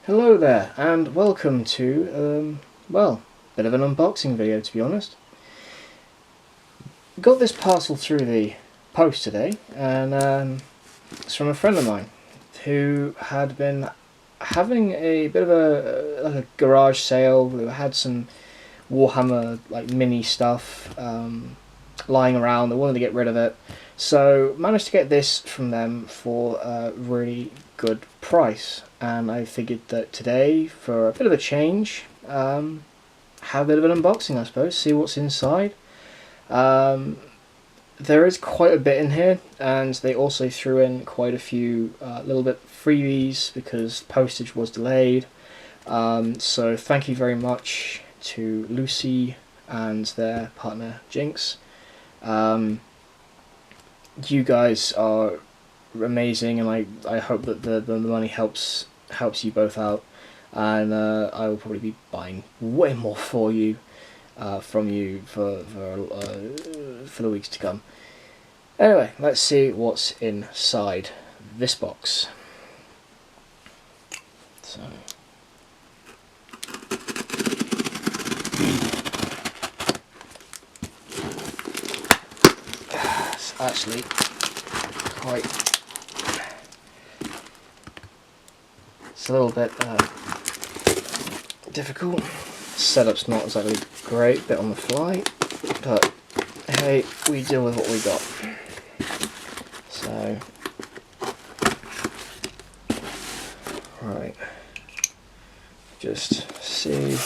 Hello there, and welcome to, well, bit of an unboxing video, to be honest. Got this parcel through the post today, and it's from a friend of mine who had been having a bit of a garage sale. We had some Warhammer mini stuff lying around. They wanted to get rid of it, so managed to get this from them for a really good price. And I figured that today, for a bit of a change, have a bit of an unboxing, I suppose, see what's inside. There is quite a bit in here, and they also threw in quite a few little bit freebies because postage was delayed. So thank you very much to Lucy and their partner Jinx. You guys are amazing, and I hope that the money helps you both out, and I will probably be buying way more for you from you for the weeks to come. Anyway, let's see what's inside this box. So it's actually quite, it's a little bit difficult. Setup's not exactly great, bit on the fly, but hey, we deal with what we got. So, right, just see.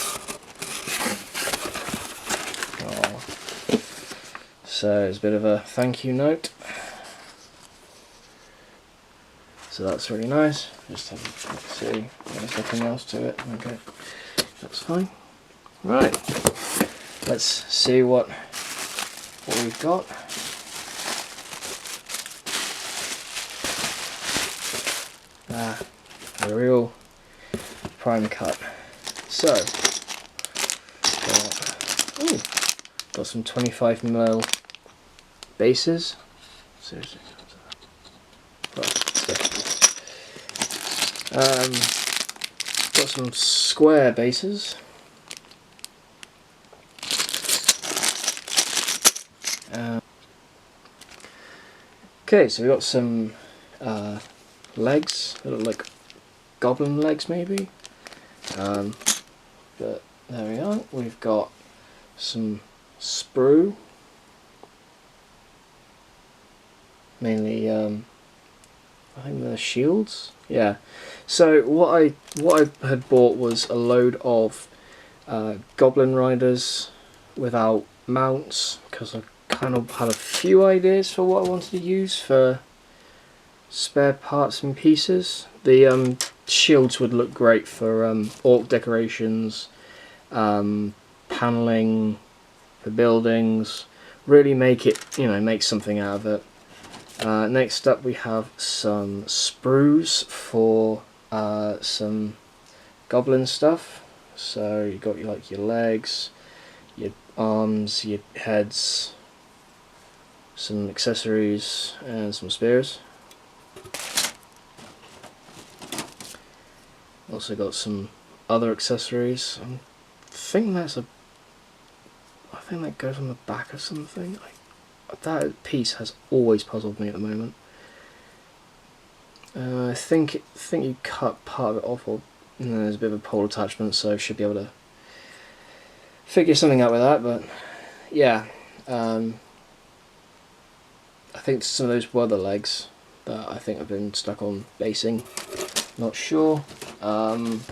Oh. So it's a bit of a thank you note. So that's really nice. Just have a see. There's nothing else to it. Okay, that's fine. Right, let's see what we've got. A real prime cut. So, got some 25mm bases. Seriously. Got some square bases. Okay, so we got some legs that look like goblin legs, maybe. But there we are. We've got some sprue, mainly. I think they're shields. Yeah. So what I had bought was a load of Goblin Riders without mounts, because I kind of had a few ideas for what I wanted to use for spare parts and pieces. The shields would look great for orc decorations, paneling for buildings. Really make it, make something out of it. Next up we have some sprues for some goblin stuff. So you got your legs, your arms, your heads, some accessories, and some spears. Also got some other accessories. I think that goes on the back of something. That piece has always puzzled me at the moment. I think you cut part of it off, or there's a bit of a pole attachment, so I should be able to figure something out with that. But yeah, I think some of those were the legs that I think have been stuck on basing. Not sure. Some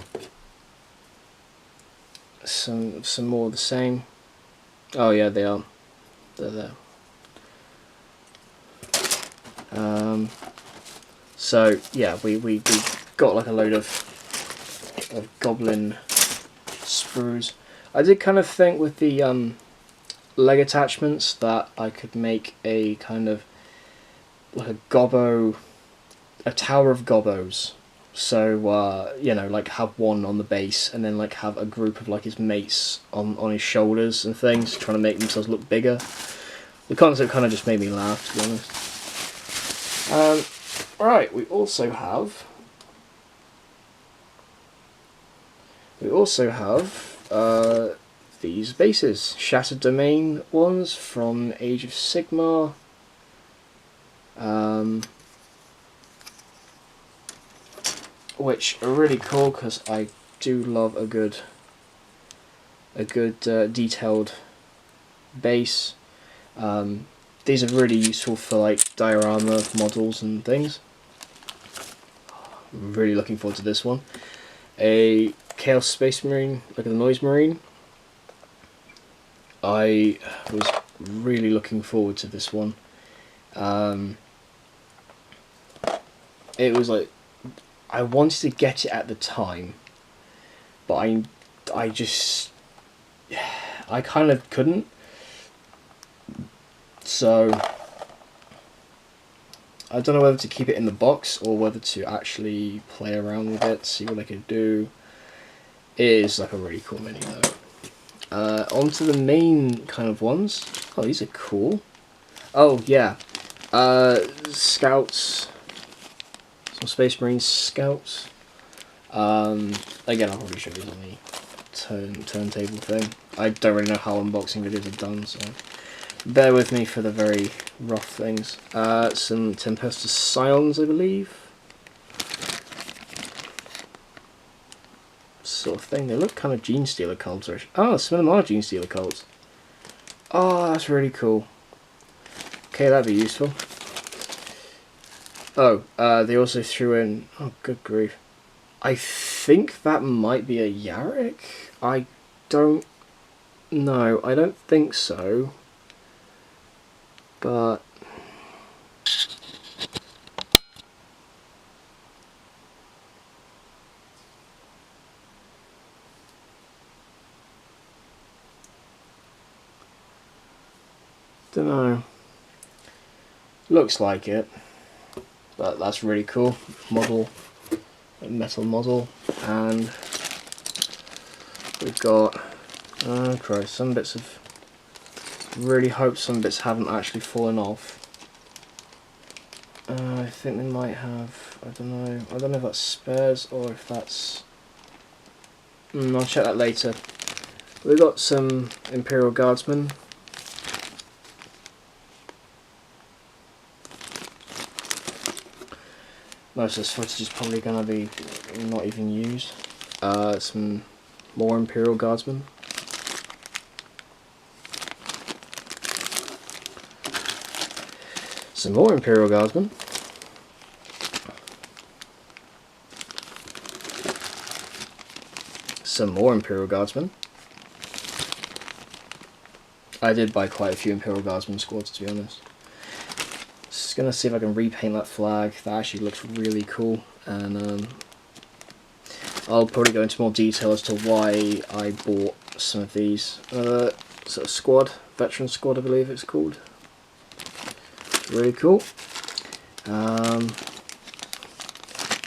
more of the same. Oh yeah, they are. They're there. So yeah, we got like a load of goblin sprues. I did kind of think with the leg attachments that I could make a kind of like a tower of gobbos. So have one on the base, and then have a group of his mates on his shoulders and things, trying to make themselves look bigger. The concept kind of just made me laugh, to be honest. Right, we also have We also have these bases, Shattered Domain ones from Age of Sigmar. Which are really cool because I do love a good detailed base. These are really useful for like diorama models and things. I'm really looking forward to this one. A Chaos Space Marine, look at the Noise Marine. I was really looking forward to this one. It was like, I wanted to get it at the time, but I kind of couldn't. So I don't know whether to keep it in the box or whether to actually play around with it, see what I could do. It is like a really cool mini though. Onto the main kind of ones. Oh, these are cool. Oh yeah, Scouts. Some Space Marine Scouts. Again, I'll probably show you on the turntable thing. I don't really know how unboxing videos are done, so bear with me for the very rough things. Some Tempestus Scions, I believe. Sort of thing. They look kind of Gene Stealer cults. Oh, some of them are Gene Stealer cults. Oh, that's really cool. Okay, that'd be useful. Oh, they also threw in... Oh, good grief. I think that might be a Yarick? I don't know. I don't think so. But... don't know. Looks like it. But that's really cool. Model, metal model, and we've got, oh Christ, some bits of, really hope some bits haven't actually fallen off. I think they might have, I don't know if that's spares or if that's, I'll check that later. We've got some Imperial Guardsmen. Most of this footage is probably going to be not even used. Some more Imperial Guardsmen. Some more Imperial Guardsmen. Some more Imperial Guardsmen. I did buy quite a few Imperial Guardsmen squads, to be honest. Just gonna see if I can repaint that flag. That actually looks really cool, and I'll probably go into more detail as to why I bought some of these. Sort of squad, veteran squad, I believe it's called. Really cool.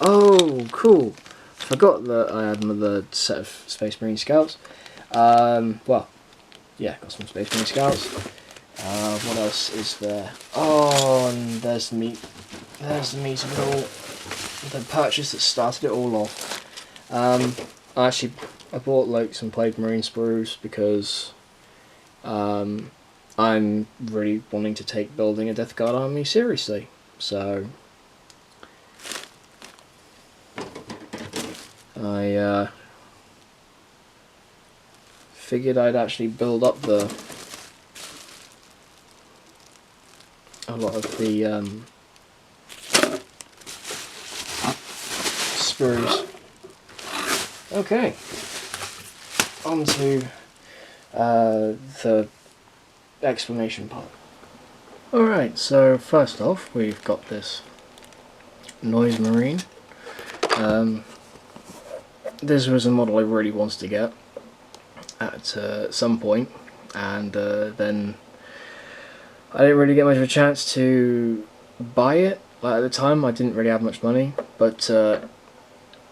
Oh, cool! Forgot that I had another set of Space Marine Scouts. Well, yeah, got some Space Marine Scouts. What else is there? Oh, and there's the meat. There's the meat of it all. The purchase that started it all off. I bought like some Plague Marine sprues because I'm really wanting to take building a Death Guard army seriously. So I figured I'd actually build up a lot of the sprues. Okay, on to the explanation part. Alright, so first off we've got this Noise Marine. This was a model I really wanted to get at some point, and then I didn't really get much of a chance to buy it. Like, at the time I didn't really have much money, but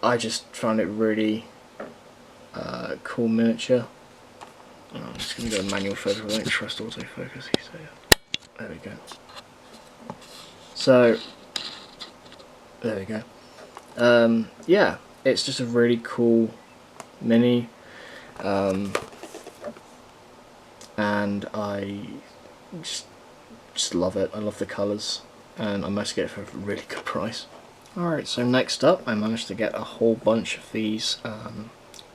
I just found it really cool miniature. Oh, I'm just going to go manual focus, I don't trust autofocus, so yeah. There we go. So, there we go. Yeah, it's just a really cool mini, and I just love it. I love the colours, and I managed to get it for a really good price. Alright, so next up I managed to get a whole bunch of these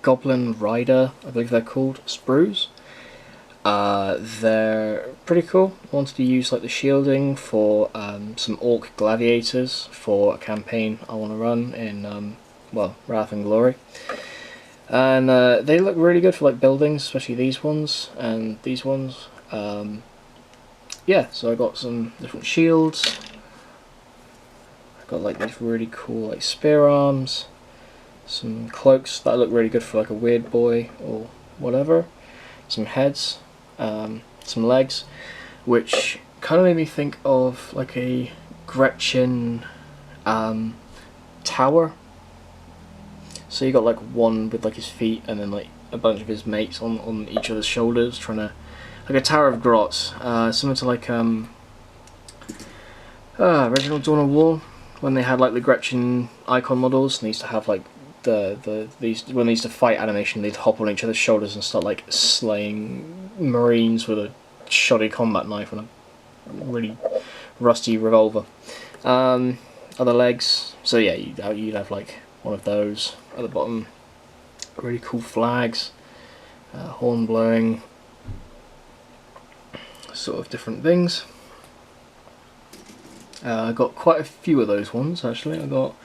Goblin Rider, I believe they're called, sprues. They're pretty cool. I wanted to use like the shielding for some Orc Gladiators for a campaign I want to run in, well, Wrath and Glory. And they look really good for like buildings, especially these ones and these ones. Yeah, so I got some different shields. I got like these really cool like spear arms, some cloaks that look really good for like a weird boy or whatever, some heads, some legs, which kind of made me think of like a Gretchen tower. So you got like one with like his feet and then like a bunch of his mates on each other's shoulders, trying to, like a Tower of Grots, similar to like Original Dawn of War, when they had like the Gretchen icon models, and they used to have like when they used to fight animation, they'd hop on each other's shoulders and start like slaying Marines with a shoddy combat knife and a really rusty revolver. Other legs, so yeah, you'd have like one of those at the bottom. Really cool flags, horn blowing, sort of different things. I got quite a few of those ones actually. I got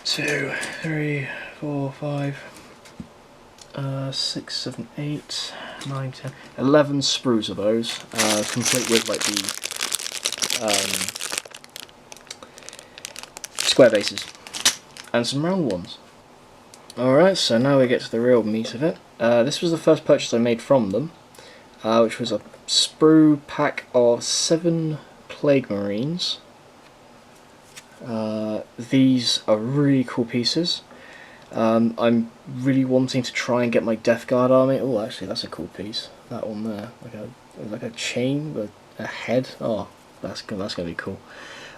2, 3, 4, 5, 6, 7, 8, 9, 10, 11 sprues of those, complete with like the square bases and some round ones. Alright, so now we get to the real meat of it. This was the first purchase I made from them, which was a sprue pack of 7 Plague Marines. These are really cool pieces. I'm really wanting to try and get my Death Guard army. Oh, actually, that's a cool piece. That one there, like a chain with a head. Oh, that's gonna be cool.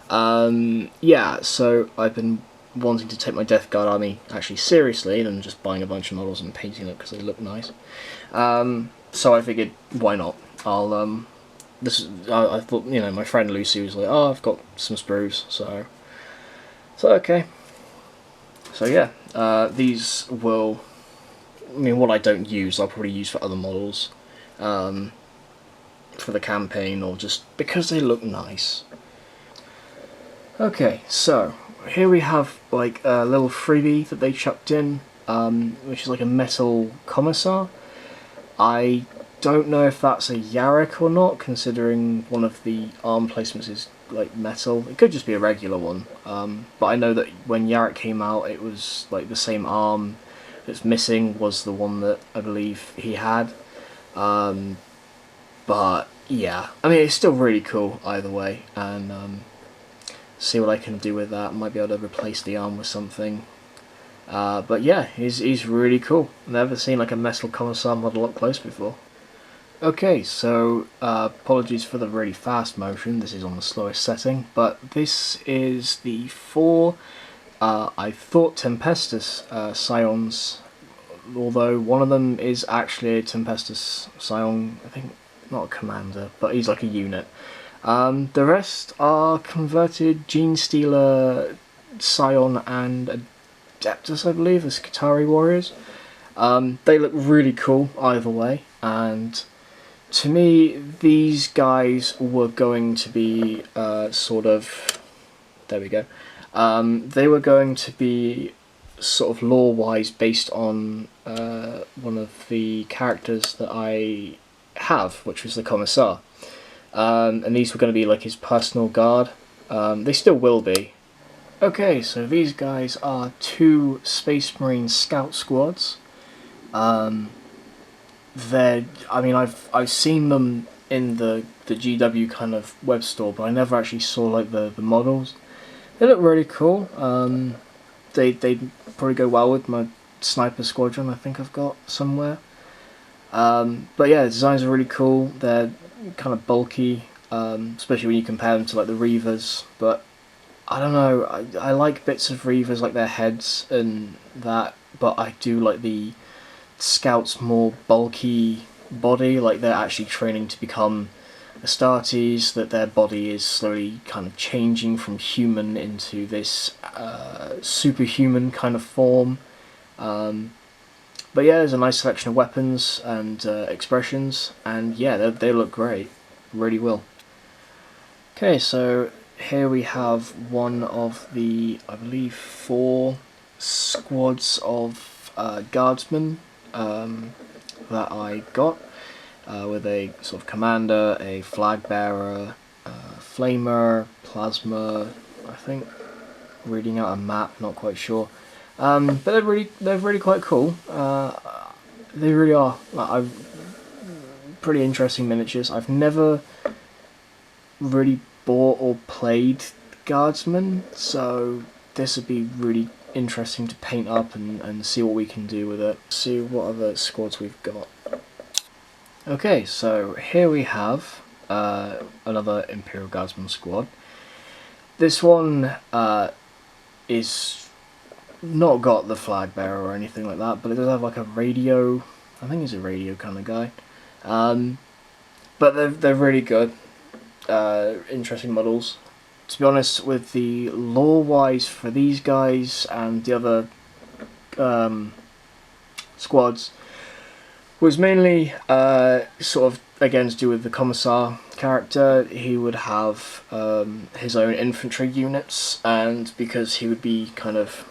Yeah, so I've been wanting to take my Death Guard army actually seriously than just buying a bunch of models and painting them because they look nice. So I figured, why not? I thought, you know, my friend Lucy was like, oh, I've got some sprues, so okay. So yeah, these will, I mean, what I don't use, I'll probably use for other models, for the campaign, or just because they look nice. Okay, so here we have like a little freebie that they chucked in, which is like a metal commissar. I don't know if that's a Yarrick or not, considering one of the arm placements is like metal. It could just be a regular one, but I know that when Yarrick came out, it was like the same arm that's missing was the one that I believe he had. But yeah, I mean, it's still really cool either way, and see what I can do with that. Might be able to replace the arm with something. But yeah, he's really cool. Never seen like a metal commissar model up close before. Okay, so apologies for the really fast motion. This is on the slowest setting, but this is the 4 I thought Tempestus Scions, although one of them is actually a Tempestus Scion, I think, not a commander, but he's like a unit. The rest are converted Genestealer Scion and Adeptus, I believe, as Skitarii warriors. They look really cool either way, and to me these guys were going to be sort of, there we go, they were going to be sort of lore-wise based on one of the characters that I have, which was the Commissar. And these were going to be like his personal guard. They still will be. Okay, so these guys are 2 Space Marine Scout Squads. I mean, I've seen them in the GW kind of web store, but I never actually saw like the models. They look really cool. They'd probably go well with my Sniper Squadron I think I've got somewhere. But yeah, the designs are really cool. They're kind of bulky, especially when you compare them to like the Reavers, but I don't know, I like bits of Reavers, like their heads and that, but I do like the Scouts' more bulky body, like they're actually training to become Astartes, that their body is slowly kind of changing from human into this superhuman kind of form. But yeah, there's a nice selection of weapons and expressions, and yeah, they look great, really will. Okay, so here we have one of the, I believe, 4 squads of Guardsmen that I got, with a sort of commander, a flag bearer, flamer, plasma, I think, reading out a map, not quite sure. But they're really quite cool. They really are. Like, pretty interesting miniatures. I've never really bought or played Guardsmen, so this would be really interesting to paint up and see what we can do with it. See what other squads we've got. Okay, so here we have another Imperial Guardsman squad. This one is not got the flag bearer or anything like that, but it does have like a radio. I think he's a radio kind of guy. But they're really good, interesting models. To be honest, with the lore-wise for these guys and the other squads, was mainly sort of again to do with the Commissar character. He would have his own infantry units, and because he would be kind of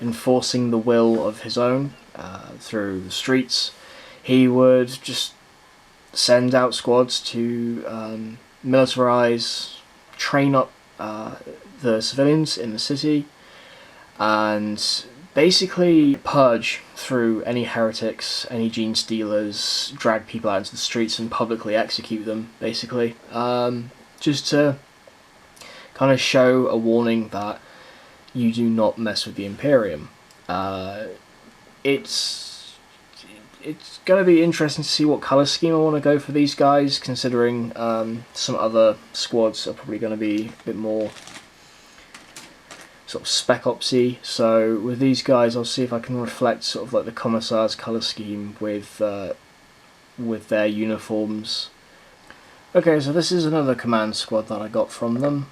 enforcing the will of his own through the streets, he would just send out squads to militarize, train up the civilians in the city, and basically purge through any heretics, any gene stealers, drag people out into the streets and publicly execute them, basically. Just to kind of show a warning that you do not mess with the Imperium. It's going to be interesting to see what colour scheme I want to go for these guys, considering some other squads are probably going to be a bit more sort of spec opsy. So with these guys, I'll see if I can reflect sort of like the Commissar's colour scheme with their uniforms. Okay, so this is another command squad that I got from them.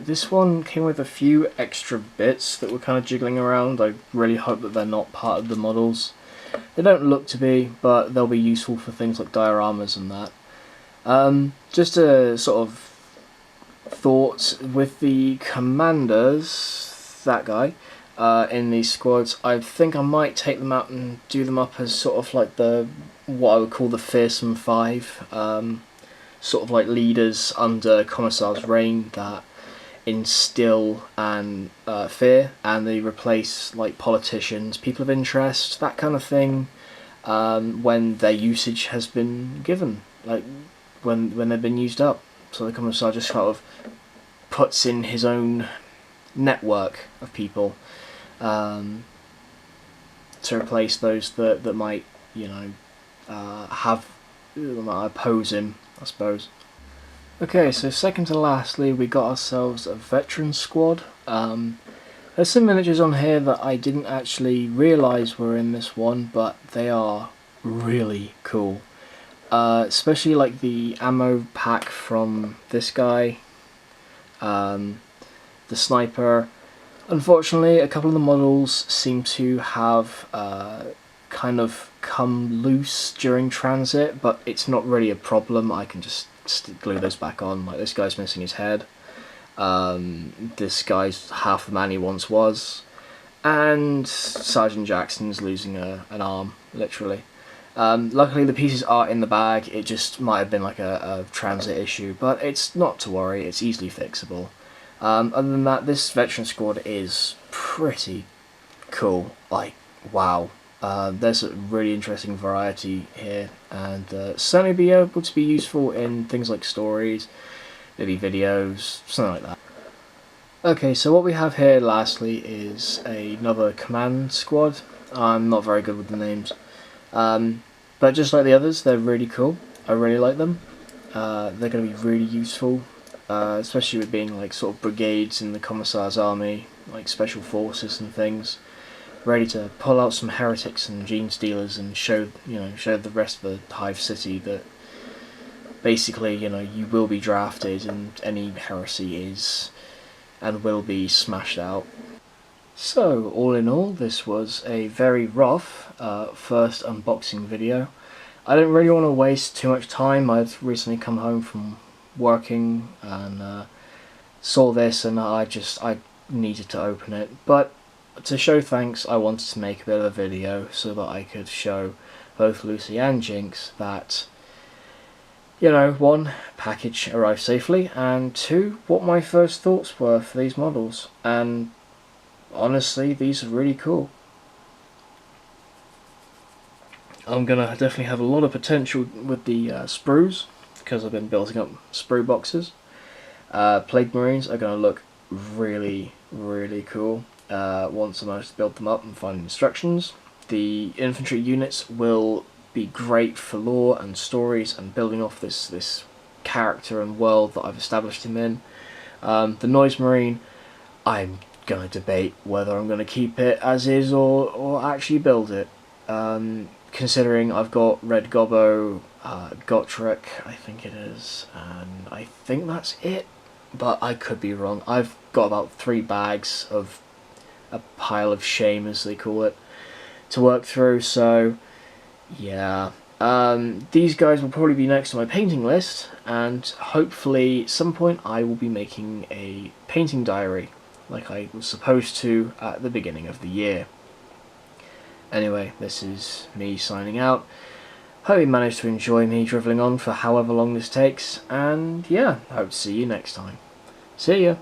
This one came with a few extra bits that were kind of jiggling around. I really hope that they're not part of the models. They don't look to be, but they'll be useful for things like dioramas and that. Just a sort of thought with the commanders, that guy, in these squads, I think I might take them out and do them up as sort of like what I would call the Fearsome Five, sort of like leaders under Commissar's reign that instill and fear, and they replace like politicians, people of interest, that kind of thing, when their usage has been given, like when they've been used up. So the Commissar just sort of puts in his own network of people to replace those that might, you know, might oppose him, I suppose. Okay, so second to lastly, we got ourselves a veteran squad. There's some miniatures on here that I didn't actually realise were in this one, but they are really cool. Especially like the ammo pack from this guy, the sniper. Unfortunately, a couple of the models seem to have kind of come loose during transit, but it's not really a problem. I can just glue those back on. Like, this guy's missing his head. This guy's half the man he once was, and Sergeant Jackson's losing an arm, literally. Luckily the pieces are in the bag. It just might have been like a transit issue, but it's not to worry, it's easily fixable. Other than that, this veteran squad is pretty cool. Like, wow. There's a really interesting variety here, and certainly be able to be useful in things like stories, maybe videos, something like that. Okay, so what we have here lastly is another command squad. I'm not very good with the names. But just like the others, they're really cool. I really like them. They're going to be really useful especially with being like sort of brigades in the Commissar's army, like special forces and things, ready to pull out some heretics and gene stealers and show the rest of the Hive City that basically, you will be drafted and any heresy is and will be smashed out. So, all in all, this was a very rough first unboxing video. I didn't really want to waste too much time. I'd recently come home from working and saw this and I needed to open it. But to show thanks, I wanted to make a bit of a video so that I could show both Lucy and Jinx that, one, package arrived safely, and two, what my first thoughts were for these models. And honestly, these are really cool. I'm gonna definitely have a lot of potential with the sprues, because I've been building up sprue boxes. Plague Marines are gonna look really, really cool once I manage to build them up and find instructions. The infantry units will be great for lore and stories and building off this character and world that I've established him in. The Noise Marine, I'm gonna debate whether I'm gonna keep it as is or actually build it. Considering I've got Red Gobbo, Gotrek, I think it is, and I think that's it, but I could be wrong. I've got about 3 bags of a pile of shame, as they call it, to work through, so yeah. These guys will probably be next on my painting list, and hopefully at some point I will be making a painting diary, like I was supposed to at the beginning of the year. Anyway, this is me signing out. Hope you managed to enjoy me drivelling on for however long this takes, and yeah, hope to see you next time. See ya!